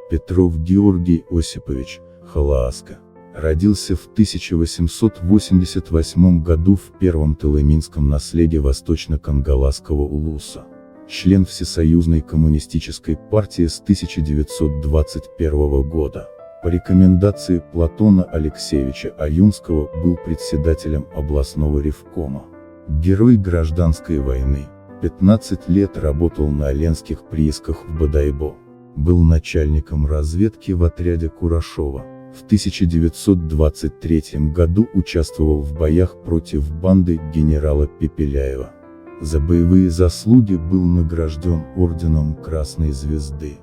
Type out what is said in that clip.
Петров Георгий Осипович, Халааска. Родился в 1888 году в первом Толыминском наследии Восточно-Кангаласского улуса. Член Всесоюзной коммунистической партии с 1921 года. По рекомендации Платона Алексеевича Аюнского был председателем областного ревкома. Герой гражданской войны. 15 лет работал на Ленских приисках в Бодайбо. Был начальником разведки в отряде Курашова. В 1923 году участвовал в боях против банды генерала Пепеляева. За боевые заслуги был награжден орденом Красной Звезды.